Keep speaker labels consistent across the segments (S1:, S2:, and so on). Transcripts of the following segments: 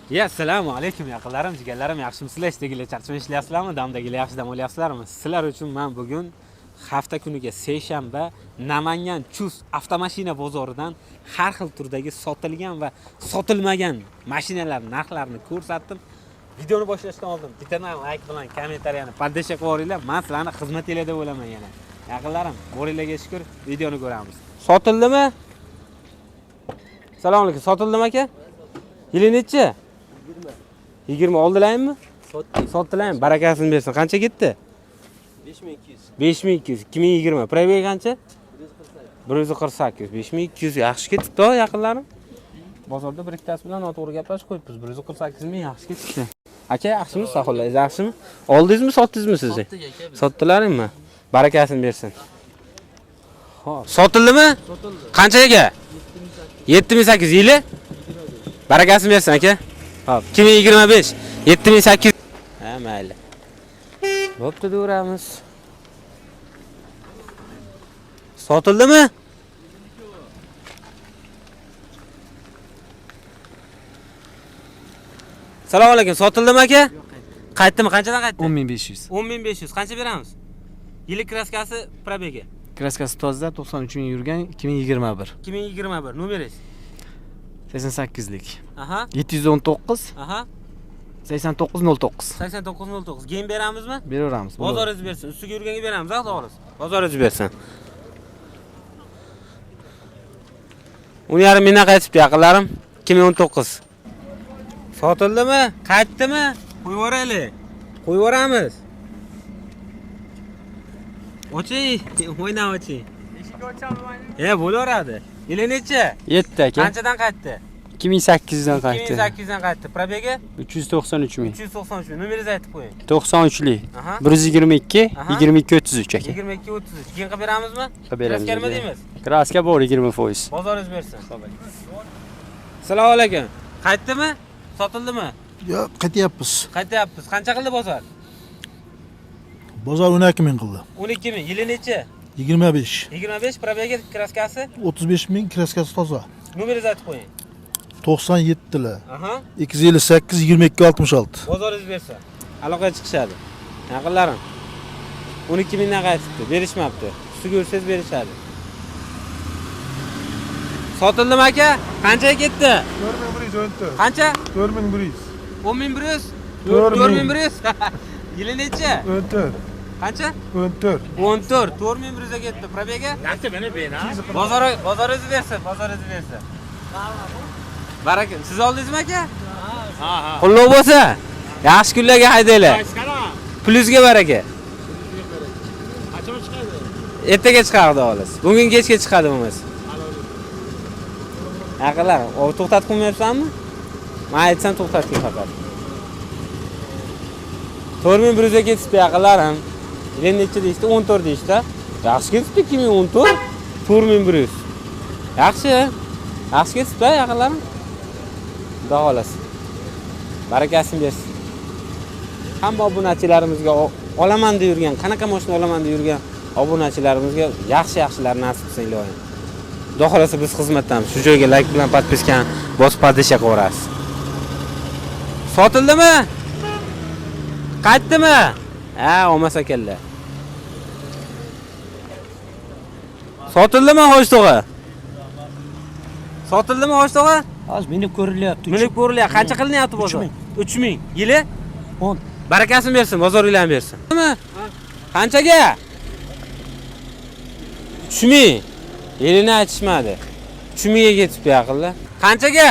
S1: Ya assalomu alaykum yaqinlarim, jigarlarim, yaxshimisizlar? Ishdagilar charchab ishlayapsizlarmi? Damdagilar yaxshi dam olyapsizlarmi? Sizlar uchun men bugun hafta kuniga seshanba Namangan Chus avtomashina bozoridan har xil turdagi sotilgan va sotilmagan mashinalar narxlarini ko'rsatdim. Videoni boshlashdan oldin bittadan like bilan kommentariyani poddesha qilib yuboringlar. Men sizlarni xizmatinglarda bo'laman yana. Yaqinlarim, bo'ringlarga shukr, videoni ko'ramiz. Sotildimi? Assalomu alaykum. Sotildimi aka? Yili nechi? 20 oldilarmi? Sotdilarmi? Barakasini bersin. Qancha ketdi?
S2: 5200.
S1: 5200. 2020. Probeg qancha? 148. 5200 yaxshi ketibdi, yaqinlarim. Bozorda bir ikkitasi bilan noto'g'ri gaplashib qo'yibmiz. 148 ming yaxshi ketibdi. Aka, yaxshimi? Sog'ligingiz yaxshimi? Oldingizmi, sotdingizmi siz? Sotdilaringmi? Barakasini bersin. Xo'p, sotildimi?
S2: Sotildi.
S1: Qanchaga? 7800 yili? Barakasini bersin aka. Hop, 2025 7800. Ha, mayli. Bo'pti duramiz. Sotildimi? Assalomu alaykum. Sotildimi aka? Qaytdimi? Qanchadan qaytdi?
S2: 10500.
S1: 10500. Qancha beramiz? Yili kraskasi probegi.
S2: Kraskasi toza 93 ming yurgan 2021.
S1: 2021. Nomeringiz?
S2: 88lik.
S1: Aha.
S2: 719
S1: Aha.
S2: 8909.
S1: 8909. Gen beramizmi?
S2: Beraveramiz.
S1: Bozoringiz bersin. Ustiga yurganga beramiz, ha, to'g'risi. Bozoringiz bersin. 10,5 mingdan qaytibdi yaqinlarim. 2019. Sotildimi? Qaytdimi? Qo'yib yuboraylik. Qo'yib yuboramiz. Oching, o'ynab oching. Eshik ochamiz. Bo'laveradi. Yili necha?
S2: 7 aka.
S1: Qanchadan qaytdi?
S2: 2800 dan qaytdi.
S1: 2800 dan qaytdi. Probegi?
S2: 393 ming.
S1: 393 ming. Nomeringizni aytib qo'ying.
S2: 93lik.
S1: Aha.
S2: 122 2233 aka.
S1: 2233. Keyin qilib beramizmi?
S2: Qilib beramiz.
S1: Kraska nima deymiz?
S2: Kraska bor 20%.
S1: Bozoringiz bersin. Assalomu alaykum. Qaytdimi? Sotildimi?
S3: Yo'q, qaytyapmiz.
S1: Qaytyapmiz. Qancha qildi bozor?
S3: Bozor 12 ming qildi.
S1: 12 ming. Yili necha?
S3: 25.
S1: 25. Probegi kraskasi?
S3: 35 ming kraskasi toza.
S1: Nomeringizni aytib qo'ying.
S3: 97 lar.
S1: Aha.
S3: 258 22 66.
S1: Bozoringiz bersin. Aloqaga chiqishadi. Yaqinlarim. 12 mingdan qaytibdi. Berishmabdi. Ustiga yursangiz berishadi. Sotildimi aka? Qanchaga ketdi?
S3: 4114.
S1: Qancha?
S3: 4100.
S1: 10100.
S3: 4100.
S1: 4100. Yili necha?
S3: 14.
S1: Qancha?
S3: 14.
S1: 14. 4100 ga ketdi. Probega? Yaxshi, meni bena. Bozoringiz bersin, bozoringiz bersin. Baraka. Siz oldingizmi aka? Ha. Qo'llov bo'lsa, yaxshi kunlarga haydanglar. Plyusga baraka. Qachon chiqadi? Ertaga chiqadi xolos. Bugun kechga chiqadi bo'lmas. Yaqinlar, to'xtatib qo'ymayapsanmi? Men aytsam to'xtating faqat. 4100 ga ketibdi yaqinlarim. Yil necha deysiz? 14 deysiz-da. Yaxshi ketibdi 2014. 4100. Yaxshi. Yaxshi ketibdi yaqinlarim. Xudo xolasi. Barakasini bersin. Hamma obunachilarimizga olaman deb yurgan, qanaqa mashina olaman deb yurgan obunachilarimizga yaxshi-yaxshilar nasib qilsin ilohim. Xudo xolasa biz xizmatdamiz. Shu joyga like bilan podpiskani bosib poddesha qilaverasiz. Sotildimi? Qaytdimi? Ha, olmas ekanlar. Sotildimi Xo'shtog'a? Sotildimi Xo'shtog'a?
S2: Hozir meni ko'rilyapti.
S1: Meni ko'rilyapti. Qancha qilinyapti bozor? 3000. Yili?
S2: 10.
S1: Barakasini bersin, bozoringlarni bersin. Qanchaga? 3000. Yilini aytishmadi. 3000 ga ketibdi yaqinlar. Qanchaga?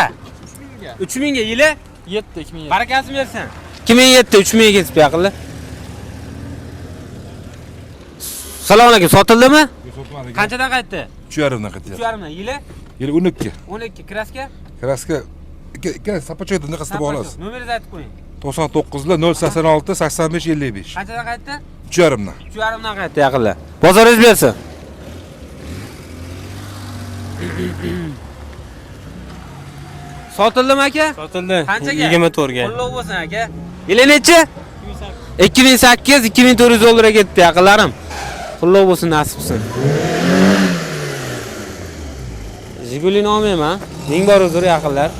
S1: 3000 ga yili?
S2: 7 2007.
S1: Barakasini bersin. 2007 3000 ga ketibdi yaqinlar. Assalomu alaykum, sotildimi?
S4: Sotmadi.
S1: Qanchadan qaytdi?
S4: 3,5 dan qaytyapti.
S1: 3,5 dan. Yili?
S4: Yili 12.
S1: 12. Kraska?
S4: Kraska ikki sapochka niqasida bog'lasiz.
S1: Nomeringizni aytib qo'ying.
S4: 99 lar 086 85 55.
S1: Qanchadan qaytdi?
S4: 3,5 dan.
S1: 3,5 dan qaytdi yaqinlar. Bozoringiz bersin. Sotildimi aka?
S2: Sotildi.
S1: Qanchaga?
S2: 24 ga.
S1: Qo'llov bo'lsin aka. Yili necha? 2008 2400 dollarga ketdi yaqinlarim. Qo'llov bo'lsin, nasib qilsin. Jigulini olmayman. Ming bor uzr yaqinlar.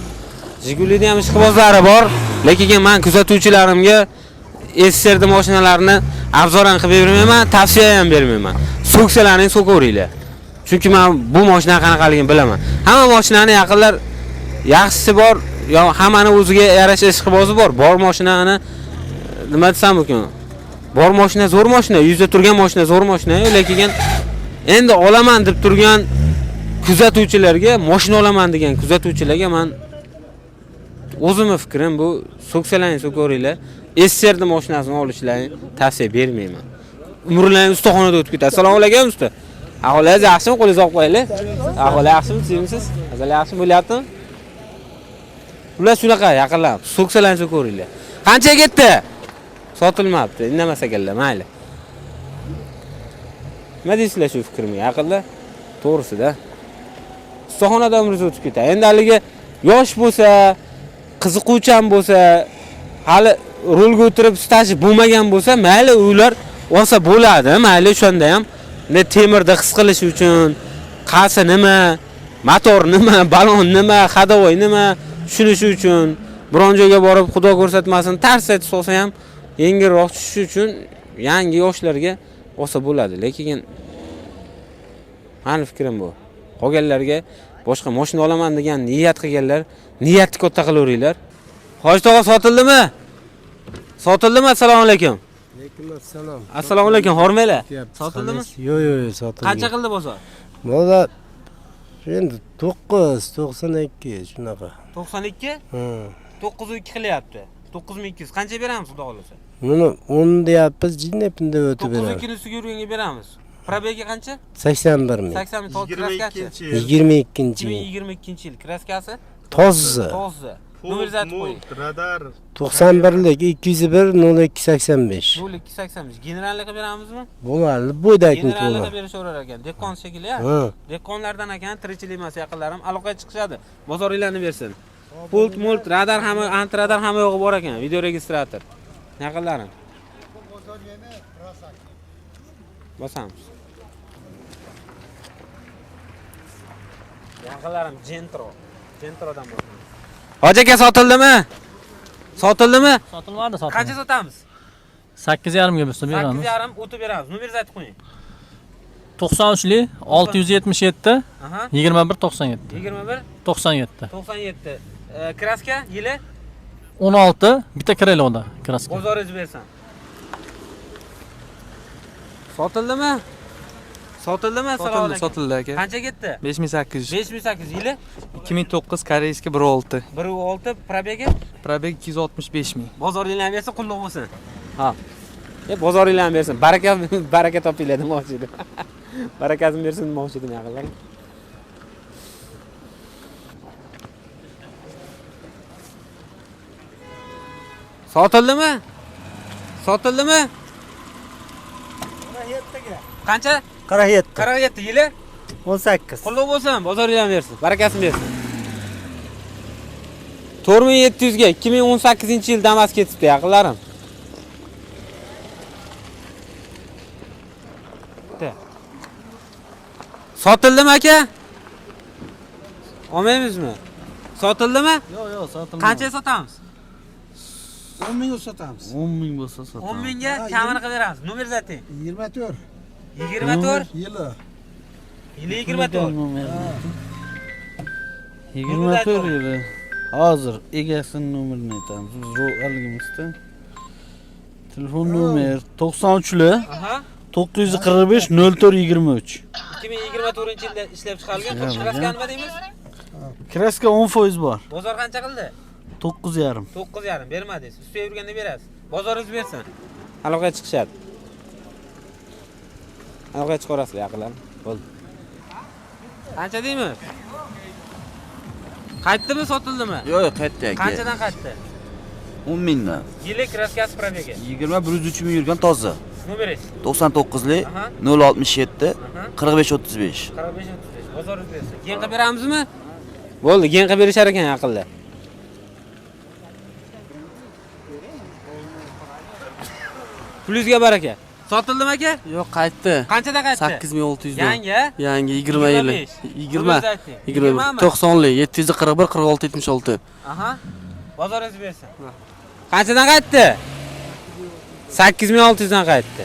S1: Jigulida ham ishqibozlari bor, lekin men kuzatuvchilarimga SSRD mashinalarni arzon qilib bermayman, tavsiya ham bermayman. So'ksalaring so'kaveringlar. Chunki men bu mashina qanaqaligini bilaman. Hamma mashinani yaqinlar yaxshisi bor, yo hammani o'ziga yarasha ishqibozi bor. Bor mashinani nima desam mumkin? Bor mashina zo'r mashina, yuzda turgan mashina zo'r mashina, lekin endi olaman deb turgan kuzatuvchilarga, mashina olaman degan kuzatuvchilarga men o'zimning fikrim bu, so'ksalaring so'kaveringlar. SSRD mashinasini olishlarini tavsiya bermayman. Umrlaringiz ustaxonada o'tib ketadi. Assalomu alaykum usta. Ahvolingiz yaxshimi? Qo'lingizni olib qo'yaylik. Ahvol yaxshimi? Sizmisiz? Azal yaxshi bo'lyaptimi? Ular shunaqa yaqinlar. So'ksalaring so'kaveringlar. Qancha ketdi? Sotilmabdi. Indamas ekanlar, mayli. Nima deysizlar shu fikrimga? Yaqinlar to'g'risida. Ustaxonada umringiz o'tib ketadi. Endi haligi yosh bo'lsa, qiziquvchan bo'lsa, hali rolga o'tirib staji bo'lmagan bo'lsa, mayli ular olsa bo'ladi. Mayli o'shanda ham temirda his qilish uchun, qasi nima, motor nima, balon nima, hadovoy nima tushunish uchun, biron joyga borib xudo ko'rsatmasin tars etib solsa ham yengilroq tushish uchun yangi yoshlarga olsa bo'ladi. Lekin meni fikrim bu. Qolganlarga boshqa mashina olaman degan niyat qilganlar, niyatni katta qilaveringlar. Hoji tog'a sotildimi? Sotildimi? Assalomu alaykum.
S5: Alaykum assalom.
S1: Assalomu alaykum, hormaylar. Sotildimi?
S5: Yo'q, sotildi.
S1: Qancha qildi bozor?
S5: Bozor endi 992 shunaqa.
S1: 92? 902 qilyapti. 9200. Qancha beramiz xudo xolasa?
S5: Buni 10 deyapmiz, jinnepinda o'tib beramiz.
S1: 902 ni ustiga yurganga beramiz. Probegi qancha?
S5: 81 ming.
S1: 80 ming kraskasi.
S5: 22-yil.
S1: Kraskasi?
S5: Toza.
S1: Nomeringizni aytib qo'ying.
S3: Radar.
S5: 91lik 201 0285.
S1: 0285. Generalni qilib beramizmi?
S5: Bo'ladi, bo'ydakni
S1: Generalni
S5: to'g'ri.
S1: qilib berishaverar ekan. Dehqon shekilli, ha? Dehqonlardan ekan, tirikchilik emas yaqinlarim. Aloqaga chiqishadi. Bozoringlarni bersin. Pult, radar hamma, antiradar hamma yo'g'i bor ekan. Video registrator. Yaqinlarim. Bosamiz. Yaqinlarim Gentrodan bosamiz. Hoji aka sotildimi? Sotildimi?
S2: Sotilmadi, sotilmadi.
S1: Qancha sotamiz?
S2: 8,5 ga bo'lsa beramiz.
S1: 8,5 o'tib beramiz. Nomeringizni aytib qo'ying.
S2: 93li 677
S1: Aha.
S2: 21 97.
S1: 21
S2: 97.
S1: 97. Kraska yili
S2: 16 bitta Krelovda kraska.
S1: bozoringiz bersin. Sotildimi? Assalomu alaykum.
S6: Sotildi aka.
S1: Qancha ketdi?
S6: 5800.
S1: 5800 yili
S6: 2009 koreyskiy 16.
S1: 1.6 probegi.
S6: Probeg 265 ming.
S1: Bozoringlarni bersin, qulluq bo'lsin. Ha. Bozoringlarni bersin. Baraka topinglar demoqchi edim. Barakasini bersin demoqchi edim yaqinlar. Sotildimi? 47 ga. Qancha? 47 yili
S5: 18.
S1: qulluq bo'lsin, bozoringlarni bersin, barakasini bersin. 4700 ga 2018-yil Damas ketibdi yaqinlarim. Sotildimi aka? Olmaymizmi? Sotildimi?
S2: Yo'q, sotilmadi.
S1: Qancha sotamiz?
S3: 10 ming sotamiz.
S2: 10 ming bo'lsa sotamiz.
S1: 10 mingga kamini qilib beramiz. Nomeringizni ayting.
S3: 24.
S1: 24
S3: Yili.
S1: yili 24.
S7: 24 yili. Hozir egasini nomerini aytamiz. Biz ro'yxatligimizda telefon nomer 93li
S1: Aha.
S7: 945 0423.
S1: 2024-yilda ishlab chiqarilgan. Kraska nima deymiz?
S7: Kraska 10% bor.
S1: Bozor qancha qildi?
S7: 9,5.
S1: 9,5 bermadingiz. Ustiga yurganda berasiz. Bozoringiz bersin. Aloqaga chiqishadi. Aloqaga chiqarasizlar yaqinlar. Bo'ldi. Qancha deymiz? Qaytdimi, sotildimi?
S8: Yo'q, qaytdi aka.
S1: Qanchadan qaytdi?
S8: 10 mingdan.
S1: Yili kraskasi probegi.
S8: 20-103 ming yurgan toza.
S1: Nomeringiz?
S8: 99li
S1: Aha.
S8: 067
S1: Aha.
S8: 4535.
S1: 45-35. Bozoringiz bersin. Keyin qilib beramizmi? Bo'ldi, keyin qilib berishar ekan yaqinlar. Pulingizga baraka. Sotildimi aka?
S2: Yo'q, qaytdi.
S1: Qanchada qaytdi?
S2: 8600 dan.
S1: Yangi?
S2: Yangi 20 yillik. 20.
S1: 20 mi?
S2: 90li 741 46 76.
S1: Aha. Bozoringiz bersin. Qanchadan qaytdi? 8600 dan qaytdi.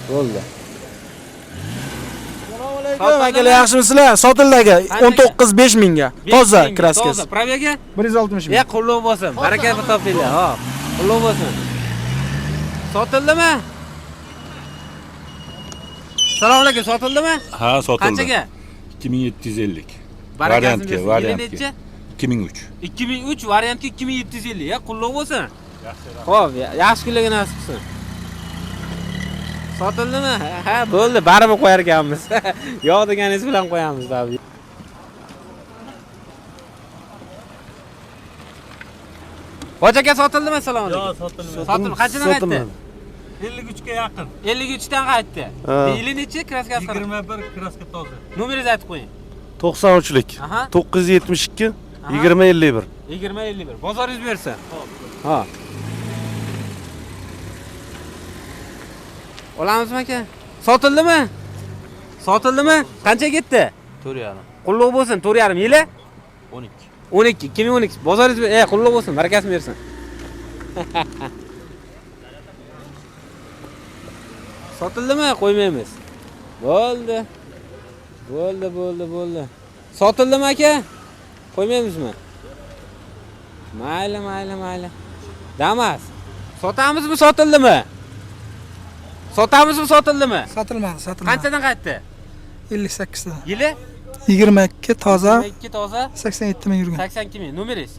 S1: Bo'ldi.
S9: Akalar yaxshimisizlar? Sotildi aka 19 mingga. Toza kraskasi.
S1: Toza. Probaga
S9: 160 ming.
S1: Qulluq bo'lsin. Baraka topinglar. Ha. Qulluq bo'lsin. Sotildimi? Assalomu alaykum, sotildimi?
S4: Ha, sotildi.
S1: Qanchaga?
S4: 2750.
S1: Variantga,
S4: variantga. 2003.
S1: 2003 variantga 2750. Ya, qulluq bo'lsin. Xo'p, yaxshi kunlarga nasib qilsin. Sotildimi? Ha, bo'ldi, baribir qo'yar ekanmiz. Yo'q deganingiz bilan qo'yamiz tabii. Hoji aka sotildimi? Assalomu alaykum.
S7: Yo'q, sotilmadi.
S1: Sotildi. Qanchadan qaytdi?
S7: 53 ga yaqin.
S1: 53 dan qaytdi. Yili nechi? Kraskasi qancha?
S7: 21 kraska toza.
S1: Nomeringizni aytib qo'ying.
S9: 93lik.
S1: Aha.
S9: 972
S1: Aha.
S9: 2051.
S1: 2051. Bozoringiz bersin. Ha. Olamizmi aka? Sotildimi? Sotildimi? Qancha ketdi?
S2: 4,5.
S1: Qulluq bo'lsin, 4,5 yili?
S2: 12.
S1: 12, 2012. Bozoringiz qulluq bo'lsin, barakasini bersin. Sotildimi? Qo'ymaymiz. Bo'ldi. Bo'ldi. Sotildimi aka? Qo'ymaymizmi? Mayli. Damas. Sotamizmi, sotildimi? Sotamizmi, sotildimi?
S9: Sotilmadi.
S1: Qanchadan qaytdi?
S9: 58 dan.
S1: Yili?
S9: 22 toza
S1: 22 toza,
S9: 87 ming yurgan.
S1: 82 ming. Nomeringiz?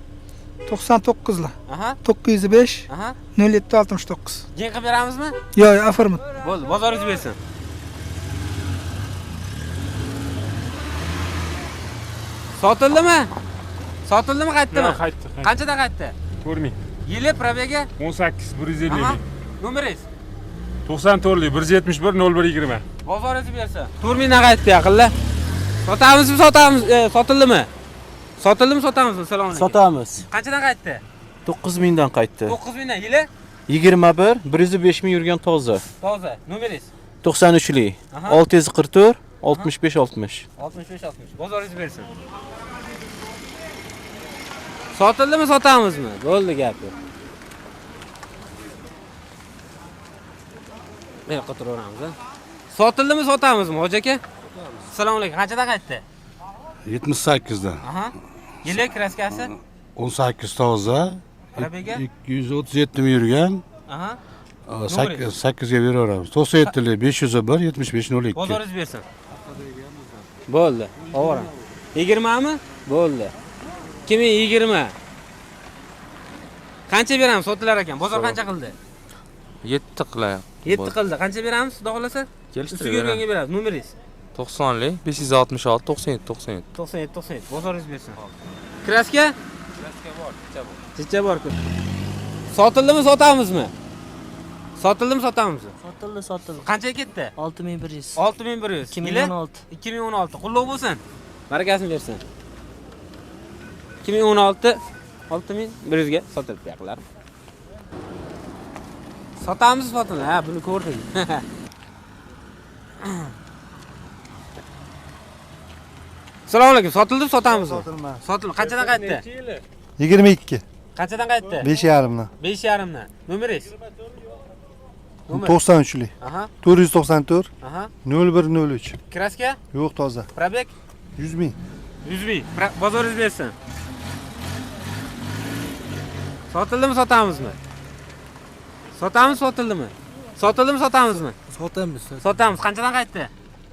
S9: 99 lar.
S1: Aha,
S9: 905
S1: aha.
S9: 0769.
S1: Jin qilib beramizmi?
S9: Yo'q, afirmat.
S1: Bo'ldi, bozoringiz bersin. Sotildimi? Qaytdimi?
S10: Qaytdi.
S1: Qanchadan qaytdi?
S10: 4000.
S1: Yili probaga?
S10: 18 150.
S1: Aha. Nomeringiz?
S10: 94 171 0120.
S1: Bozoringiz bersin. 4000 dan qaytdi yaqinlar. Sotamizmi, sotildimi? Sotamizmi? Assalomu alaykum.
S7: Sotamiz.
S1: Qanchadan qaytdi?
S7: 9000 dan qaytdi.
S1: 9000 dan. Yili?
S7: 21 105 ming yurgan toza.
S1: Toza. Nomeringiz?
S7: 93lik.
S1: Aha.
S7: 644 65 60.
S1: 65-60. Bozoringiz bersin. Sotildimi, sotamizmi? Bo'ldi gapi. Meni qotiraveramiz, ha. Sotildimi, sotamizmi, hoji aka? Assalomu alaykum. Qanchadan qaytdi?
S4: 78 dan.
S1: Aha. Yili kraskasi?
S4: 18 toza.
S1: Probaga?
S4: 237 ming yurgan.
S1: Aha.
S4: 8 ga beraveramiz. 97lik 501 75 02.
S1: Bozoringiz bersin. Bo'ldi. Ovoram. 20 mi? Bo'ldi. 2020. Qancha beramiz sotilar ekan? Bozor qancha qildi?
S6: 7 qilyapti.
S1: 7 qildi. Qancha beramiz, xudo xolasa? Ustiga yurganga beramiz. Nomeringiz?
S6: 90lik 566 97 97.
S1: 97. Bozoringiz bersin. Kraska?
S6: Kraska bor,
S1: Chicha bor-ku. Sotildimi, sotamizmi? Sotamizmi?
S5: Sotildi.
S1: Qanchaga ketdi?
S5: 6100.
S1: 6100.
S5: 2016.
S1: 2016. Qulluq bo'lsin. Barakasini bersin. 2016 6100 ga sotilib yaqinlar. Sotamiz, ha, buni ko'rdik. Assalomu alaykum. Sotamizmi? Sotildi. Qanchadan qaytdi?
S3: 22.
S1: Qanchadan qaytdi?
S3: 5,5 dan.
S1: 5,5 dan. Nomeringiz?
S3: 93lik.
S1: Aha,
S3: 494
S1: aha.
S3: 0103.
S1: Kraska?
S3: Yo'q, toza.
S1: Probek?
S3: 100 ming.
S1: 100 ming. Bozoringiz bersin. Sotildimi, sotamizmi? Sotildimi? Sotamizmi? Sotamiz. Qanchadan qaytdi?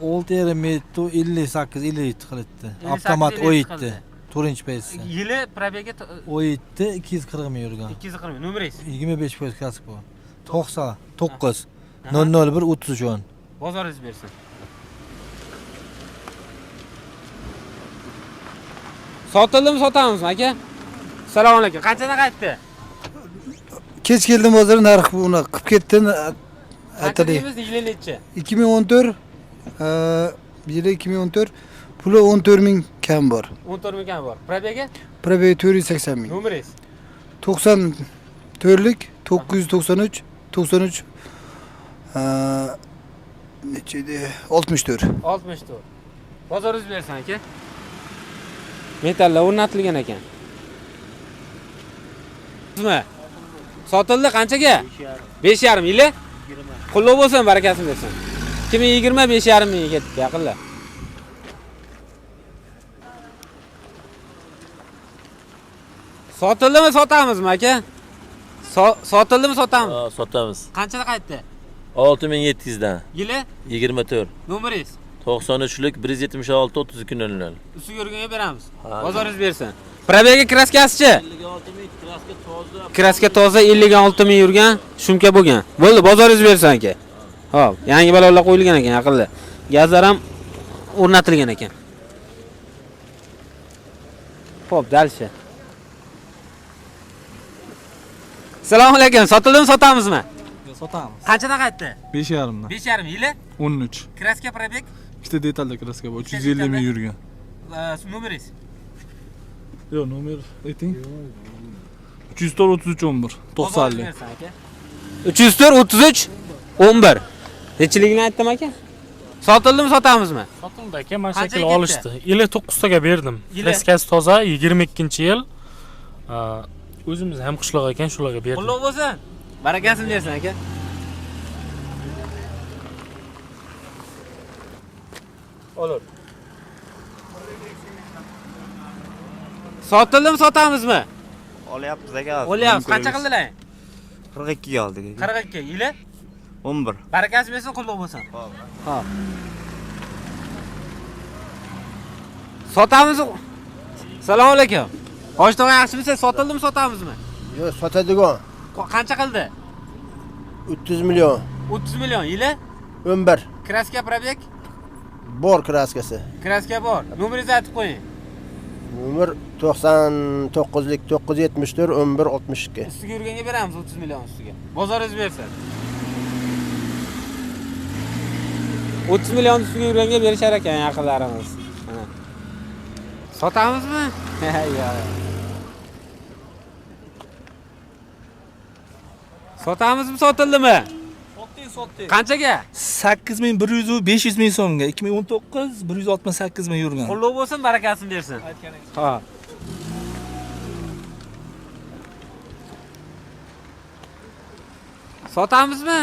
S9: 6,5 metr 58 57 qilibdi.
S1: 58,
S9: Avtomat
S1: 57
S9: o'yitdi. 4-paysi.
S1: Yili probega
S9: O'yitdi 240 ming yurgan.
S1: 240 ming. Nomeringiz?
S9: 25% kasb bu. 99 001 33 10.
S1: Bozoringiz bersin. Sotildimi, sotamizmi aka? Assalomu alaykum. Qanchadan qaytdi?
S3: Kech keldim hozir narx buni qilib ketdi.
S1: Taklifimiz yili nechi?
S3: 2014 yili 2014 puli 14 ming kam bor.
S1: 14 ming kam bor. Probega?
S3: Probega 480 ming.
S1: Nomeringiz?
S3: 94lik 993 93 Necha edi? 64.
S1: 64. Bozoringiz bersin aka. Metallar o'rnatilgan ekan. Sotildi qanchaga? 5,5 yili? Qullab bo'lsin, barakasini bersin. 2020 5,5 mingga ketdi, yaqinlar. Sotildimi, sotamizmi aka? Sotildimi, sotamiz?
S11: Sotamiz.
S1: Qanchada qaytdi?
S11: 6700 dan.
S1: Yili?
S11: 24.
S1: Nomeringiz?
S11: 93lik 176 32 00.
S1: Ustiga yurganga beramiz. Bozoringiz bersin. Probega kraskasichi?
S11: 56 ming kraska toza.
S1: Kraska toza 56 ming yurgan, shumka bo'lgan. Bo'ldi, bozoringiz bersin aka. Xo'p, yangi balonlar qo'yilgan ekan, aqlli. Gazlar ham o'rnatilgan ekan. Xo'p, dalshi. Assalomu alaykum. Sotildimi, sotamizmi?
S9: Sotamiz.
S1: Qanchadan qaytdi?
S9: 5,5 dan.
S1: 5,5 yili?
S9: 13.
S1: Kraska probeg?
S9: Ikkita detalda kraska bor. 350 ming yurgan.
S1: Nomeringiz?
S9: Yo'q, nomer ayting. 304 33 11 90.
S1: 304 33 11. Nechiligini aytdim aka? Sotildimi, sotamizmi?
S10: Sotildi aka, mana
S1: Qanchaga
S10: shakil
S1: ketdi?
S10: olishdi. 59 taga berdim.
S1: Yili?
S10: Kraskasi toza, 22-yil. O'zimiz ham qishloq ekan, shularga berdim.
S1: Qullab bo'lsin. Barakasini bersin aka. Olur. Sotildimi, sotamizmi?
S8: Olyapmiz aka.
S1: Olyapsiz. Qancha qildilar?
S8: 42 ga oldik.
S1: 42 yili?
S8: 11.
S1: Barakasi bersin, qullab bo'lsin. Xo'p. Sotamiz. Assalomu alaykum. Hoshto'g'a yaxshimisiz? Sotildimi, sotamizmi?
S5: Yo'q, sotadigan.
S1: Qancha qildi?
S5: 300 million.
S1: 30 million yili?
S5: 11.
S1: Kraska probeg?
S5: Bor kraskasi.
S1: Kraska bor. Nomeringizni aytib qo'ying.
S5: Nomer 99lik 974 11 62.
S1: Ustiga yurganga beramiz 30 million ustiga. Bozoringiz bersin. 30 million ustiga yurganga berishar ekan yaqinlarimiz. Mana. Sotamizmi? Yo'q. Sotamizmi, sotildimi?
S7: Sotdik.
S1: Qanchaga?
S9: 8100 500 ming so'mga. 2019 168 ming yurgan.
S1: Qullab bo'lsin, barakasini bersin. Ha. Sotamizmi?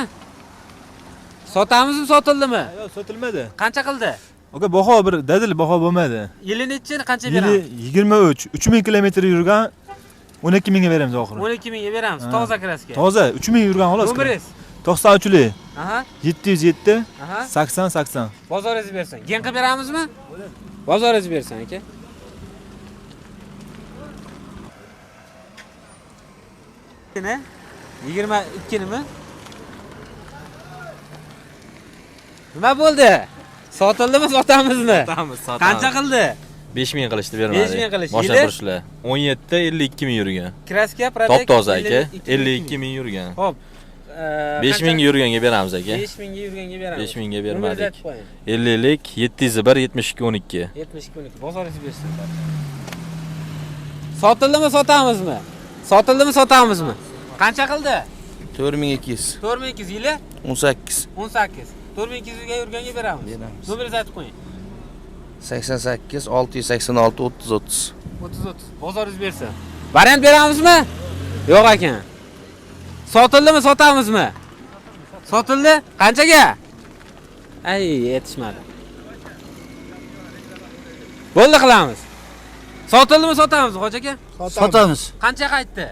S1: Sotamizmi, sotildimi?
S9: Yo'q, sotilmadi.
S1: Qancha qildi?
S9: Aka, baho bir dadil baho bo'lmadi.
S1: Yili nechi, qancha beramiz?
S9: Yili 23. 3000 kilometr yurgan 12 mingga beramiz oxiri.
S1: 12 mingga beramiz. Toza kraska.
S9: Toza 3000 yurgan xolos.
S1: Nomeringiz?
S9: 93lik.
S1: Aha.
S9: 707
S1: Aha.
S9: 80 80.
S1: Bozoringiz bersin. Gen qilib beramizmi? Bozoringiz bersin aka. Ne? 22 nima? Nima bo'ldi? Sotildimi, sotamizmi?
S11: Sotamiz.
S1: Qancha qildi?
S11: 5000 qilishdi bermadi.
S1: 5000 qilish.
S11: Boshqa
S1: Yili?
S11: turishlar. 17 52 ming yurgan.
S1: Kraska probeg.
S11: Top toza aka. 52 ming yurgan.
S1: Xo'p.
S11: 5000 ga yurganga beramiz aka.
S1: 5000 ga yurganga beramiz.
S11: 5000 ga bermadik.
S1: 50
S11: 50lik 701 72 12.
S1: 72 12. Bozoringiz bersin. Sotildimi, sotamizmi? Sotildimi, sotamizmi? Qancha qildi?
S8: 4200.
S1: 4200 yili?
S8: 18.
S1: 18. 4200 ga yurganga beramiz. Nomeringizni aytib qo'ying.
S8: 88 686 30 30.
S1: 30. Bozoringiz bersin. Variant beramizmi? Yo'q ekan. Sotildimi, sotamizmi? Sotildi? Qanchaga? Ay, yetishmadi. Bo'ldi, qilamiz. Sotildimi, sotamizmi, hoji aka?
S3: Sotamiz.
S1: Qancha qaytdi?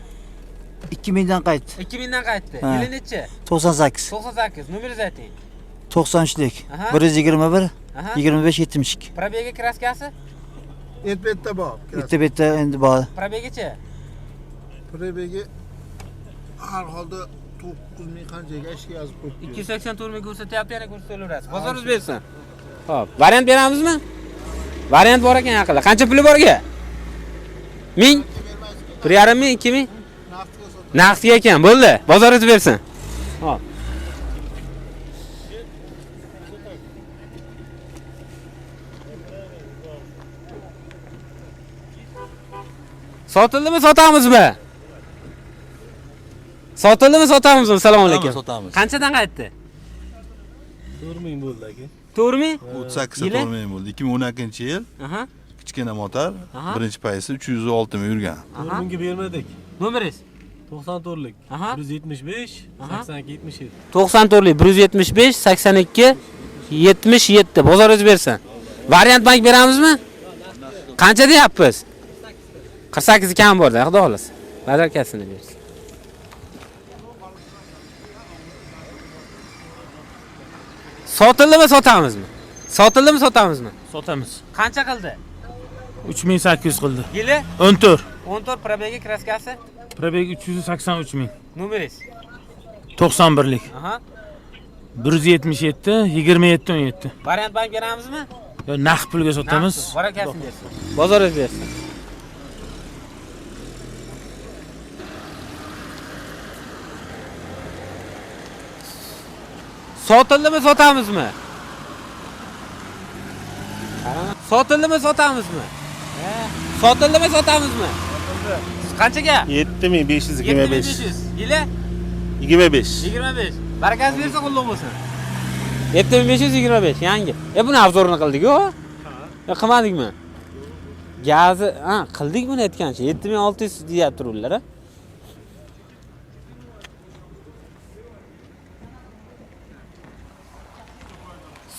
S3: 2000 dan qaytdi.
S1: 2000 dan qaytdi.
S3: Ha.
S1: Yili nechi?
S3: 98.
S1: 98. Nomeringizni ayting.
S3: 93lik.
S1: Aha.
S3: 121
S1: Aha.
S3: 25 72.
S1: Probega kraskasi?
S3: Bitta bor. Bitta endi bor.
S1: Probegacha?
S3: Probegi har holda 9000 qanchaga ishga yozib qo'yibdi.
S1: 284 ming ko'rsatyapti, yana ko'rsataverasiz. Bozoringiz bersin. Xo'p, variant beramizmi? Variant bor ekan aqlli. Qancha puli bor aka? 1000? 1,5 ming, 2 ming? Naqdga ekan, bo'ldi. Bozoringiz bersin. Xo'p. Sotildimi, sotamizmi? Sotildimi, sotamizmi? Assalomu alaykum.
S7: Sotamiz.
S1: Qanchadan qaytdi?
S9: 4 bo'ldi aka.
S1: 4 ming?
S4: 38
S1: Yili?
S4: to'lmagan bo'ldi. 2012-yil
S1: Aha.
S4: kichkina motor,
S1: Aha.
S4: birinchi paysi 306 ming yurgan.
S9: 4 mingga bermadik.
S1: Nomeringiz?
S9: 94lik.
S1: Aha.
S9: 175,
S1: Aha.
S9: 82, 77.
S1: 94lik 175 82 77. Bozoringiz bersin. Variant bank beramizmi? Qancha deyapmiz? 48 kam borda, xudo xolasa. Bajarkasini bersin. Sotildimi, sotamizmi? Sotildimi, sotamizmi?
S10: Sotamiz.
S1: Qancha qildi?
S10: 3800 qildi.
S1: Yili?
S10: 14.
S1: 14 probegi kraskasi.
S10: Probeg 383 ming.
S1: Nomeringiz?
S10: 91lik.
S1: Aha.
S10: 177 27 17.
S1: Variant bank beramizmi?
S10: Yo, naqd pulga sotamiz.
S1: Barakasini bersin. Bozoringiz bersin. Sotildimi, sotamizmi? Sotildimi, sotamizmi? Sotildimi, sotamizmi? Qanchaga?
S5: 7525.
S1: 7500. Yili?
S5: 25.
S1: 25. Barakasi bersa qulluq bo'lsin. 7525 yangi. Buni avzorini qildik-ku. Qilmadikmi? Gazi, qildik buni aytgancha. 7600 deyapti ular.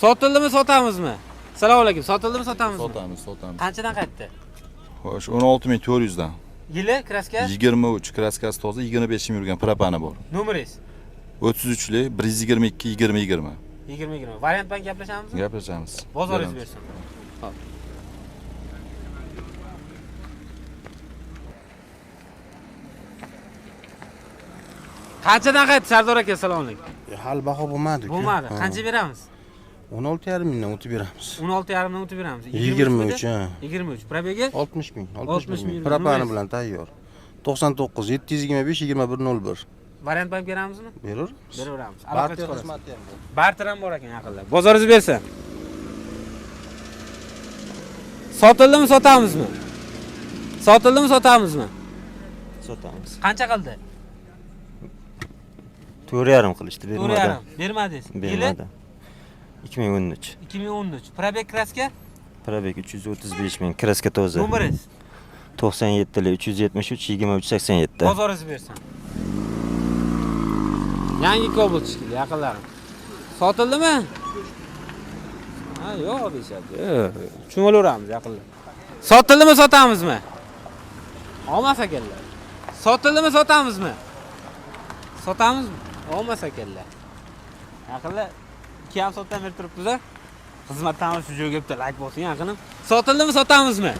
S1: Sotildimi, sotamizmi? Assalomu alaykum. Sotildimi, sotamizmi?
S4: Sotamiz.
S1: Qanchadan qaytdi?
S4: Xo'sh, 16400 dan.
S1: Yili, kraska?
S4: 23 kraskasi toza, 25 ming yurgan propani bor.
S1: Nomeringiz?
S4: 33lik 122 20 20.
S1: 20. Variant bank gaplashamizmi?
S4: Gaplashamiz.
S1: Bozoringiz bersin. Hop. Qanchadan qaytdi Sardor aka? Assalomu alaykum.
S5: Hali baho bo'lmadi-ku.
S1: Bo'lmadi. Qancha beramiz?
S5: 16,5 mingdan o'tib beramiz.
S1: 16,5 dan o'tib beramiz.
S5: 23 ha.
S1: 23. Probegi?
S5: 60 ming.
S1: 60 ming.
S5: Propani bilan tayyor. 99 725 2101.
S1: Variant bank beramizmi?
S5: Berur.
S1: Beraveramiz.
S5: Barter xizmati ham bor.
S1: Barter ham bor ekan yaqinda. Bozoringiz bersin. Sotildimi, sotamizmi? Sotildimi, sotamizmi?
S8: Sotamiz.
S1: Qancha qildi?
S8: 4,5 qilishdi, bermadi.
S1: 4,5. Bermadingiz.
S8: Bermadi. 2013.
S1: 2013. Probeg kraska?
S8: Probeg 335 ming, kraska toza.
S1: Nomeringiz?
S8: 97lik 373 23 87.
S1: Bozoringiz bersin. Yangi Cobalt shikili yaqinlarim. Sotildimi? Ha, yo'q deyishadi. Tushunolaveramiz yaqinlar. Sotildimi, sotamizmi? Olmas ekanlar. Sotildimi, sotamizmi? Sotamizmi? Olmas ekanlar. Yaqinlar 2 ham sotdan berib turibmiz-a. Xizmatdan shu joyga kelibdi, like bo'lsin yaqinim. Sotildimi, sotamizmi?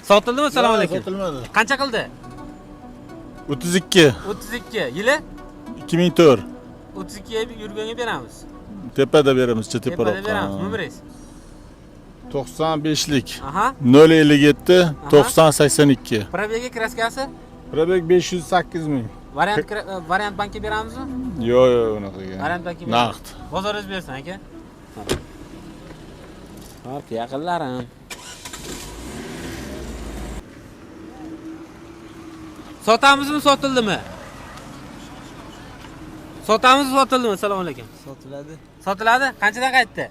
S1: Sotildimi? Assalomu alaykum.
S9: Sotilmadi.
S1: Qancha qildi?
S9: 32,
S1: 32. Yili?
S9: 2004.
S1: 32 ga yurganga beramiz.
S9: Tepada beramiz,
S1: Tepada beramiz. Nomeringiz?
S9: 95lik.
S1: Aha.
S9: 057 90 82.
S1: Probegi kraskasi?
S9: Probeg 508 ming.
S1: Variant bankka beramizmi?
S9: Yo'q, unaqaga.
S1: Variant bankka beramiz.
S9: Naqd.
S1: Bozoringiz bersin aka. Hop, yaqinlarim. Sotamizmi, sotildimi? Sotamizmi, sotildimi? Assalomu alaykum.
S3: Sotiladi.
S1: Sotiladi? Qanchadan qaytdi?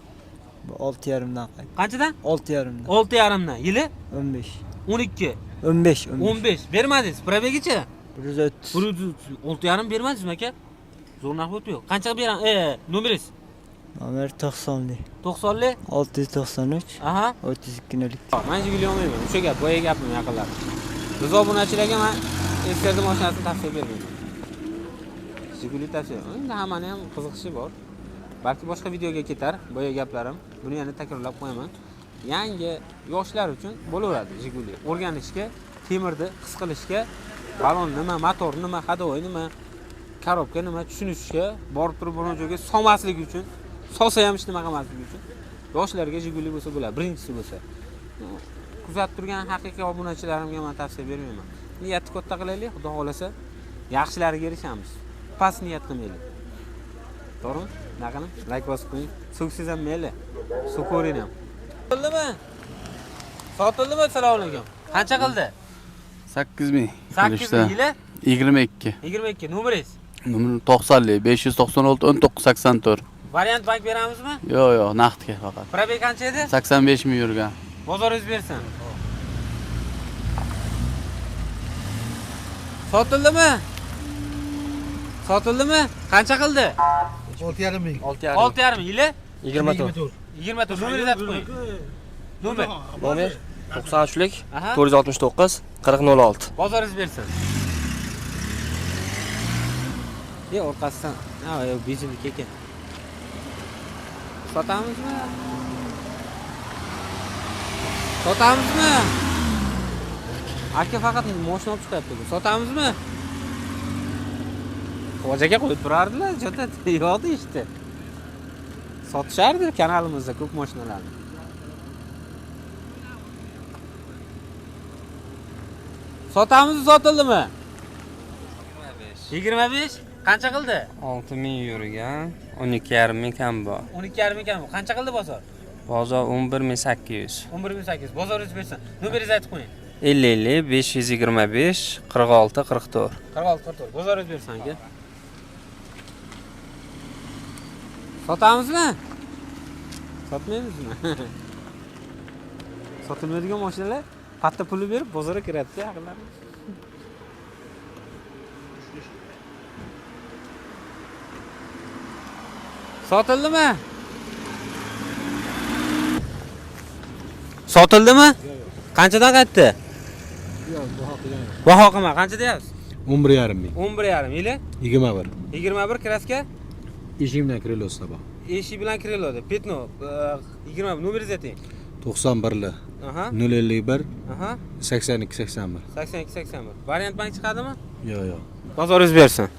S3: 6,5 dan qaytdi.
S1: Qanchadan?
S3: 6,5 dan.
S1: 6,5 dan. Yili?
S3: 15.
S1: 12.
S3: 15.
S1: 15. Bermadingiz. Probegichi?
S3: 130.
S1: 6,5 bermadingizmi aka? Zo'r narx bo'pti yo'q. Qanchaga beraman? Nomeringiz?
S3: Nomer 90lik.
S1: 90lik?
S3: 693.
S1: Aha.
S3: 32 lik.
S1: Men Jiguli olmayman. O'sha gap, boya gapim yaqinlar. Biz obunachilarga men eski mashinasini tavsiya bermayman. Jiguli tavsiya. Endi hammani ham qiziqishi bor. Balki boshqa videoga ketar, boya gaplarim. Buni yana takrorlab qo'yaman. Yangi yoshlar uchun bo'laveradi Jiguli. O'rganishga, temirni his qilishga, balon nima, motor nima, hadovoy nima, korobka nima tushunishga, borib turib bir joyga solmaslik uchun, solsa ham hech nima qilmaslik uchun yoshlarga Jiguli bo'lsa bo'ladi, birinchisi bo'lsa. Kuzatib turgan haqiqiy obunachilarimga men tavsiya bermayman. Niyatni katta qilaylik, xudo xolasa, yaxshilariga erishamiz. Past niyat qilmaylik. To'g'rimi? Naqani? Like bosib qo'ying. So'ksiz ham mayli. Suv ko'ring ham. So'tildimi? So'tildimi? Assalomu alaykum. Qancha qildi?
S2: 8 ming.
S1: 8 ming yili?
S2: 22.
S1: 22. Nomeringiz?
S2: Nomer 90lik 596 19 84.
S1: Variant bank beramizmi?
S2: Yo'q, yo'q, naqdga faqat.
S1: Probeg qancha edi?
S2: 85 ming yurgan.
S1: Bozoringiz bersin. Sotildimi? Sotildimi? Qancha qildi?
S3: 6,5 ming.
S1: 6,5 yili?
S5: 24.
S1: 24. Nomeringizni aytib qo'ying. Nomer.
S5: Nomer 93lik
S1: Aha.
S5: 469 4006.
S1: Bozoringiz bersin. Orqasidan. Ha, bezimlik ekan. Sotamizmi? Sotamizmi? Aka faqat mashina olib chiqyapti. Sotamizmi? Xo'jaga qo'yib turardilar, jo'ta yo'q deyishdi. Sotishardi kanalimizda ko'p mashinalarni. Sotamizmi, sotildimi? 25. Qancha qildi?
S6: 6000 yurgan, 12,5 ming kam bor.
S1: 12,5 ming kam. Qancha qildi bozor?
S6: Bozor 11800.
S1: 11800. Bozoringiz bersin. Nomeringizni aytib qo'ying.
S6: 50 525 46 44.
S1: 46 bozoringiz bersin aka. Sotamizmi? Sotmaymizmi? Sotilmaydigan mashinalar patta puli berib bozorga kiradi-da, aqllar. Sotildimi? Sotildimi? Qanchadan qaytdi? Baho qilma, qancha deyapsiz?
S4: 11,5 ming.
S1: 11,5 yili?
S4: 21.
S1: 21 kraska?
S4: Eshik bilan krelosida bor.
S1: Eshik bilan kirilodi. Petno 21 nomeringizni ayting.
S4: 91li.
S1: Aha.
S4: 051
S1: Aha.
S4: 82 81.
S1: 82 81. Variant bank chiqadimi?
S4: Yo'q, yo'q.
S1: Bozoringiz bersin.